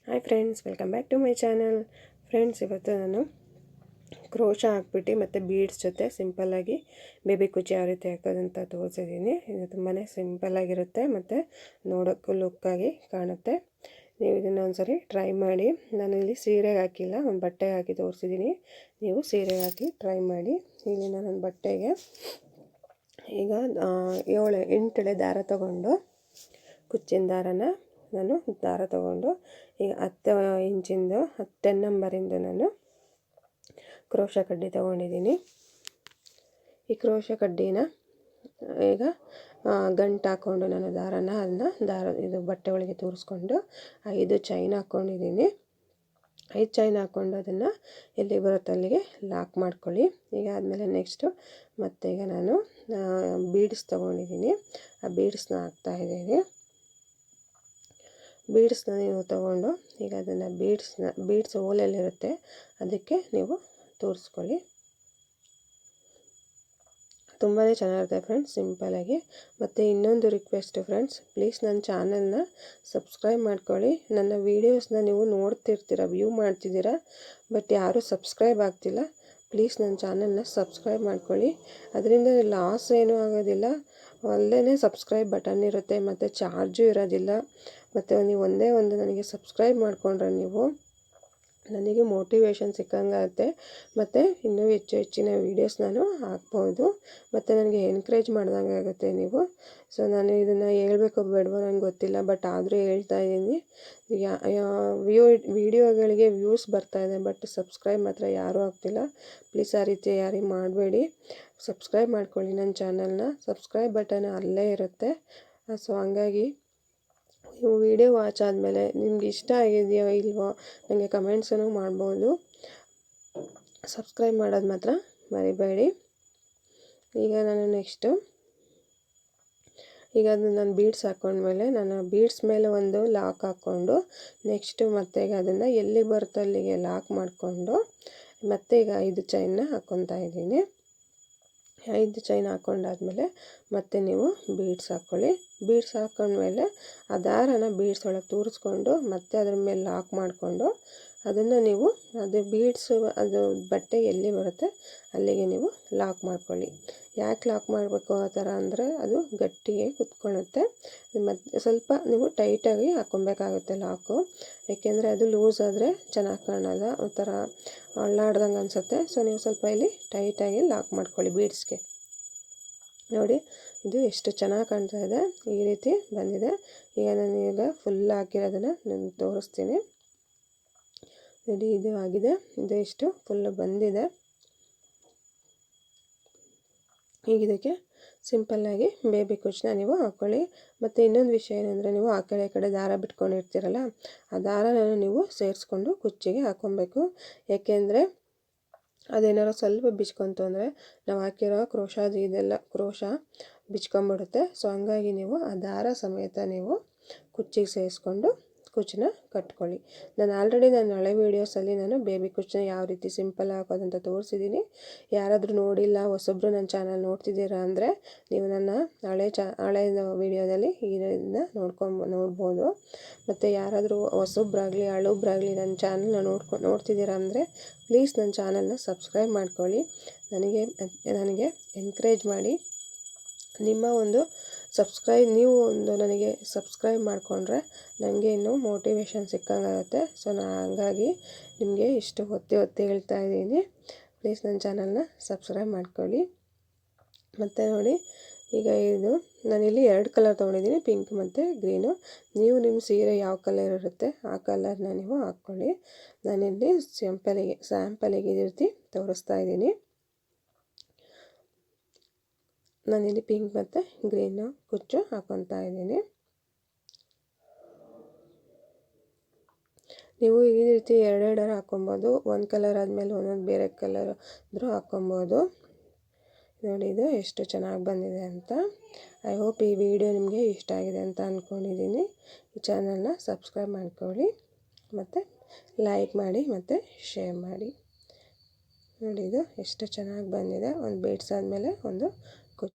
Hi friends, welcome back to my channel. Friends, ಇವತ್ತು ನಾನು crochet ಹಾಕ್ಬಿಟ್ಟು ಮತ್ತು ಬೀಡ್ಸ್ ಜೊತೆ ಸಿಂಪಲ್ಲಾಗಿ ಬೇಬಿ ಕುಚ್ಚು ಯಾವ ರೀತಿ ಹಾಕೋದಂತ ತೋರಿಸಿದ್ದೀನಿ. ಇದು ತುಂಬಾ ಸಿಂಪಲ್ಲಾಗಿರುತ್ತೆ ಮತ್ತು ನೋಡೋಕ್ಕೂ ಲುಕ್ಕಾಗಿ ಕಾಣುತ್ತೆ. ನೀವು ಇದನ್ನು ಒಂದ್ಸರಿ ಟ್ರೈ ಮಾಡಿ. ನಾನು ಇಲ್ಲಿ ಸೀರೆಗೆ ಹಾಕಿಲ್ಲ, ಒಂದು ಬಟ್ಟೆಗೆ ಹಾಕಿ ತೋರಿಸಿದ್ದೀನಿ. ನೀವು ಸೀರೆಗೆ ಹಾಕಿ ಟ್ರೈ ಮಾಡಿ. ಇಲ್ಲಿ ನಾನು ಒಂದು ಬಟ್ಟೆಗೆ ಈಗ 8 ಎಳೆ ದಾರ ತಗೊಂಡು, ಕುಚ್ಚಿನ ದಾರನ ನಾನು ದಾರ ತಗೊಂಡು ಈಗ 10 ಇಂಚಿಂದು 10 ನಂಬರಿಂದು ನಾನು ಕ್ರೋಶಾ ಕಡ್ಡಿ ತೊಗೊಂಡಿದ್ದೀನಿ. ಈ ಕ್ರೋಶಾ ಕಡ್ಡಿನ ಈಗ ಗಂಟು ಹಾಕ್ಕೊಂಡು ನಾನು ದಾರ ಇದು ಬಟ್ಟೆ ಒಳಗೆ ತೂರಿಸ್ಕೊಂಡು 5 ಚೈನ್ ಹಾಕ್ಕೊಂಡಿದ್ದೀನಿ. 5 ಚೈನ್ ಹಾಕ್ಕೊಂಡು ಅದನ್ನು ಎಲ್ಲಿ ಬರುತ್ತೆ ಅಲ್ಲಿಗೆ ಲಾಕ್ ಮಾಡ್ಕೊಳ್ಳಿ. ಈಗ ಆದಮೇಲೆ ನೆಕ್ಸ್ಟು ಮತ್ತೆ ಈಗ ನಾನು ಬೀಡ್ಸ್ ತೊಗೊಂಡಿದ್ದೀನಿ. ಆ ಬೀಡ್ಸ್ನ ಹಾಕ್ತಾಯಿದ್ದೀನಿ. ಬೀಡ್ಸ್ನ ನೀವು ತೊಗೊಂಡು ಈಗ ಅದನ್ನು ಬೀಡ್ಸ್ ಹೋಲಲ್ಲಿರುತ್ತೆ ಅದಕ್ಕೆ ನೀವು ತೋರಿಸ್ಕೊಳ್ಳಿ. ತುಂಬಾ ಚೆನ್ನಾಗಿರುತ್ತೆ ಫ್ರೆಂಡ್ಸ್, ಸಿಂಪಲಾಗಿ. ಮತ್ತು ಇನ್ನೊಂದು ರಿಕ್ವೆಸ್ಟು ಫ್ರೆಂಡ್ಸ್, ಪ್ಲೀಸ್ ನನ್ನ ಚಾನಲ್ನ ಸಬ್ಸ್ಕ್ರೈಬ್ ಮಾಡ್ಕೊಳ್ಳಿ. ನನ್ನ ವೀಡಿಯೋಸ್ನ ನೀವು ನೋಡ್ತಿರ್ತೀರ, ವ್ಯೂ ಮಾಡ್ತಿದ್ದೀರ, ಬಟ್ ಯಾರೂ ಸಬ್ಸ್ಕ್ರೈಬ್ ಆಗ್ತಿಲ್ಲ. ಪ್ಲೀಸ್ ನನ್ನ ಚಾನಲ್ನ ಸಬ್ಸ್ಕ್ರೈಬ್ ಮಾಡ್ಕೊಳ್ಳಿ. ಅದರಿಂದ ಲಾಸ್ ಏನೂ ಆಗೋದಿಲ್ಲ. ಅಲ್ಲೇ ಸಬ್ಸ್ಕ್ರೈಬ್ ಬಟನ್ ಇರುತ್ತೆ ಮತ್ತು ಚಾರ್ಜು ಇರೋದಿಲ್ಲ. ಮತ್ತು ನೀವು ಒಂದೇ ಒಂದು ನನಗೆ ಸಬ್ಸ್ಕ್ರೈಬ್ ಮಾಡಿಕೊಂಡ್ರೆ ನೀವು ನನಗೆ ಮೋಟಿವೇಶನ್ ಸಿಕ್ಕಂಗಾಗುತ್ತೆ ಮತ್ತು ಇನ್ನೂ ಹೆಚ್ಚಿನ ವೀಡಿಯೋಸ್ ನಾನು ಹಾಕ್ಬೋದು ಮತ್ತು ನನಗೆ ಎನ್ಕರೇಜ್ ಮಾಡ್ದಂಗೆ ಆಗುತ್ತೆ ನೀವು. ಸೊ ನಾನು ಇದನ್ನು ಹೇಳ್ಬೇಕೋ ಬೇಡವೋ ನನಗೆ ಗೊತ್ತಿಲ್ಲ, ಬಟ್ ಆದರೂ ಹೇಳ್ತಾ ಇದ್ದೀನಿ. ವೀಡಿಯೋಗಳಿಗೆ ವ್ಯೂಸ್ ಬರ್ತಾಯಿದೆ, ಬಟ್ ಸಬ್ಸ್ಕ್ರೈಬ್ ಮಾತ್ರ ಯಾರೂ ಆಗ್ತಿಲ್ಲ. ಪ್ಲೀಸ್ ಆ ರೀತಿ ಯಾರಿಗೆ ಮಾಡಬೇಡಿ. ಸಬ್ಸ್ಕ್ರೈಬ್ ಮಾಡ್ಕೊಳ್ಳಿ ನನ್ನ ಚಾನಲ್ನ. ಸಬ್ಸ್ಕ್ರೈಬ್ ಬಟನ್ ಅಲ್ಲೇ ಇರುತ್ತೆ. ಸೊ ಹಂಗಾಗಿ ನೀವು ವಿಡಿಯೋ ವಾಚ್ ಆದಮೇಲೆ ನಿಮ್ಗೆ ಇಷ್ಟ ಆಗಿದೆಯೋ ಇಲ್ವೋ ನನಗೆ ಕಮೆಂಟ್ಸನ್ನು ಮಾಡ್ಬೋದು. ಸಬ್ಸ್ಕ್ರೈಬ್ ಮಾಡೋದು ಮಾತ್ರ ಮರಿಬೇಡಿ. ಈಗ ನಾನು ನೆಕ್ಸ್ಟು ಈಗ ಅದು ನಾನು ಬೀಡ್ಸ್ ಹಾಕ್ಕೊಂಡ್ಮೇಲೆ ನಾನು ಬೀಡ್ಸ್ ಮೇಲೆ ಒಂದು ಲಾಕ್ ಹಾಕ್ಕೊಂಡು ನೆಕ್ಸ್ಟು ಮತ್ತೆ ಈಗ ಅದನ್ನು ಎಲ್ಲಿ ಬರುತ್ತೋ ಅಲ್ಲಿಗೆ ಲಾಕ್ ಮಾಡಿಕೊಂಡು ಮತ್ತೆ ಈಗ 5 ಚೈನ್ನ ಹಾಕ್ಕೊತಾ ಇದ್ದೀನಿ. 5 ಚೈನ್ ಹಾಕ್ಕೊಂಡಾದ್ಮೇಲೆ ಮತ್ತೆ ನೀವು ಬೀಡ್ಸ್ ಹಾಕ್ಕೊಳ್ಳಿ. ಬೀಡ್ಸ್ ಹಾಕ್ಕೊಂಡ್ಮೇಲೆ ಆ ದಾರನ ಬೀಡ್ಸ್ ಒಳಗೆ ತೂರಿಸ್ಕೊಂಡು ಮತ್ತೆ ಅದ್ರ ಮೇಲೆ ಲಾಕ್ ಮಾಡಿಕೊಂಡು ಅದನ್ನು ನೀವು ಅದು ಬೀಡ್ಸು ಅದು ಬಟ್ಟೆ ಎಲ್ಲಿ ಬರುತ್ತೆ ಅಲ್ಲಿಗೆ ನೀವು ಲಾಕ್ ಮಾಡ್ಕೊಳ್ಳಿ. ಯಾಕೆ ಲಾಕ್ ಮಾಡಬೇಕು ಆ ಥರ ಅಂದರೆ ಅದು ಗಟ್ಟಿಗೆ ಕುತ್ಕೊಳ್ಳುತ್ತೆ. ಮತ್ತು ಸ್ವಲ್ಪ ನೀವು ಟೈಟಾಗಿ ಹಾಕ್ಕೊಬೇಕಾಗುತ್ತೆ ಲಾಕು. ಏಕೆಂದರೆ ಅದು ಲೂಸ್ ಆದರೆ ಚೆನ್ನಾಗಿ ಕಾಣಲ್ಲ, ಒಂಥರ ಅಳ್ಳಾಡ್ದಂಗೆ ಅನಿಸುತ್ತೆ. ಸೊ ನೀವು ಸ್ವಲ್ಪ ಇಲ್ಲಿ ಟೈಟಾಗಿ ಲಾಕ್ ಮಾಡ್ಕೊಳ್ಳಿ ಬೀಡ್ಸ್ಗೆ. ನೋಡಿ, ಇದು ಎಷ್ಟು ಚೆನ್ನಾಗಿ ಕಾಣ್ತಾ ಇದೆ. ಈ ರೀತಿ ಬಂದಿದೆ. ಈಗ ನಾನು ಈಗ ಫುಲ್ ಹಾಕಿರೋದನ್ನು ನಾನು ತೋರಿಸ್ತೀನಿ. ನೋಡಿ, ಇದು ಆಗಿದೆ. ಇದು ಇಷ್ಟು ಫುಲ್ಲು ಬಂದಿದೆ. ಈಗ ಇದಕ್ಕೆ ಸಿಂಪಲ್ಲಾಗಿ ಬೇಬಿ ಕುಚ್ಚನ್ನ ನೀವು ಹಾಕ್ಕೊಳ್ಳಿ. ಮತ್ತು ಇನ್ನೊಂದು ವಿಷಯ ಏನಂದರೆ, ನೀವು ಆ ಕಡೆ ದಾರ ಬಿಟ್ಕೊಂಡಿರ್ತೀರಲ್ಲ, ಆ ದಾರನ ನೀವು ಸೇರಿಸ್ಕೊಂಡು ಕುಚ್ಚಿಗೆ ಹಾಕ್ಕೊಬೇಕು. ಏಕೆಂದರೆ ಅದೇನಾರು ಸ್ವಲ್ಪ ಬಿಚ್ಕೊಂತು ಅಂದರೆ ನಾವು ಹಾಕಿರೋ ಕ್ರೋಶಾ ಬಿಚ್ಕೊಂಬಿಡುತ್ತೆ. ಸೊ ಹಂಗಾಗಿ ನೀವು ಆ ದಾರ ಸಮೇತ ನೀವು ಕುಚ್ಚಿಗೆ ಸೇರಿಸ್ಕೊಂಡು ಕುಚ್ಚನ್ನ ಕಟ್ಕೊಳ್ಳಿ. ನಾನು ಹಳೆ ವೀಡಿಯೋಸಲ್ಲಿ ನಾನು ಬೇಬಿ ಕುಚ್ಚನ್ನ ಯಾವ ರೀತಿ ಸಿಂಪಲ್ ಹಾಕೋದಂತ ತೋರಿಸಿದ್ದೀನಿ. ಯಾರಾದರೂ ನೋಡಿಲ್ಲ, ಹೊಸಬ್ರು ನನ್ನ ಚಾನಲ್ ನೋಡ್ತಿದ್ದೀರಾ ಅಂದರೆ ನೀವು ನನ್ನ ಹಳೆ ವೀಡಿಯೋದಲ್ಲಿ ಇದನ್ನು ನೋಡ್ಬೋದು. ಮತ್ತು ಯಾರಾದರೂ ಹೊಸಬ್ರಾಗಲಿ ಹಳಬ್ರಾಗಲಿ ನನ್ನ ಚಾನಲ್ನ ನೋಡ್ತಿದ್ದೀರಾ ಅಂದರೆ ಪ್ಲೀಸ್ ನನ್ನ ಚಾನಲ್ನ ಸಬ್ಸ್ಕ್ರೈಬ್ ಮಾಡ್ಕೊಳ್ಳಿ. ನನಗೆ ಎನ್ಕರೇಜ್ ಮಾಡಿ. ನಿಮ್ಮ ಒಂದು ನನಗೆ ಸಬ್ಸ್ಕ್ರೈಬ್ ಮಾಡಿಕೊಂಡ್ರೆ ನನಗೆ ಇನ್ನೂ ಮೋಟಿವೇಶನ್ ಸಿಕ್ಕಂಗಾಗುತ್ತೆ. ಸೊ ಹಂಗಾಗಿ ನಿಮಗೆ ಇಷ್ಟು ಒತ್ತಿ ಹೇಳ್ತಾ ಇದ್ದೀನಿ. ಪ್ಲೀಸ್ ನನ್ನ ಚಾನಲ್ನ ಸಬ್ಸ್ಕ್ರೈಬ್ ಮಾಡ್ಕೊಳ್ಳಿ. ಮತ್ತು ನೋಡಿ, ಈಗ ಇದು ನಾನಿಲ್ಲಿ 2 ಕಲರ್ ತೊಗೊಂಡಿದ್ದೀನಿ, ಪಿಂಕ್ ಮತ್ತು ಗ್ರೀನು. ನೀವು ನಿಮ್ಮ ಸೀರೆ ಯಾವ ಕಲರ್ ಇರುತ್ತೆ ಆ ಕಲರ್ನ ನೀವು ಹಾಕ್ಕೊಳ್ಳಿ. ನಾನಿಲ್ಲಿ ಸ್ಯಾಂಪಲಿಗೆ ಈ ರೀತಿ ತೋರಿಸ್ತಾ ಇದ್ದೀನಿ. ನಾನಿಲ್ಲಿ ಪಿಂಕ್ ಮತ್ತು ಗ್ರೀನು ಕುಚ್ಚು ಹಾಕ್ಕೊತಾ ಇದ್ದೀನಿ. ನೀವು ಈ ರೀತಿ 2 ಹಾಕ್ಕೊಬೋದು. ಒಂದು ಕಲರ್ ಆದಮೇಲೆ ಒಂದೊಂದು ಬೇರೆ ಕಲರ್ ಇದ್ರೂ ಹಾಕ್ಕೊಬೋದು. ನೋಡಿ, ಇದು ಎಷ್ಟು ಚೆನ್ನಾಗಿ ಬಂದಿದೆ ಅಂತ. ಐ ಹೋಪ್ ಈ ವಿಡಿಯೋ ನಿಮಗೆ ಇಷ್ಟ ಆಗಿದೆ ಅಂತ ಅಂದ್ಕೊಂಡಿದ್ದೀನಿ. ಈ ಚಾನಲ್ನ ಸಬ್ಸ್ಕ್ರೈಬ್ ಮಾಡ್ಕೊಳ್ಳಿ ಮತ್ತು ಲೈಕ್ ಮಾಡಿ ಮತ್ತು ಶೇರ್ ಮಾಡಿ. ನೋಡಿ, ಇದು ಎಷ್ಟು ಚೆನ್ನಾಗಿ ಬಂದಿದೆ. ಒಂದು ಬೀಡ್ಸ್ ಆದಮೇಲೆ ಒಂದು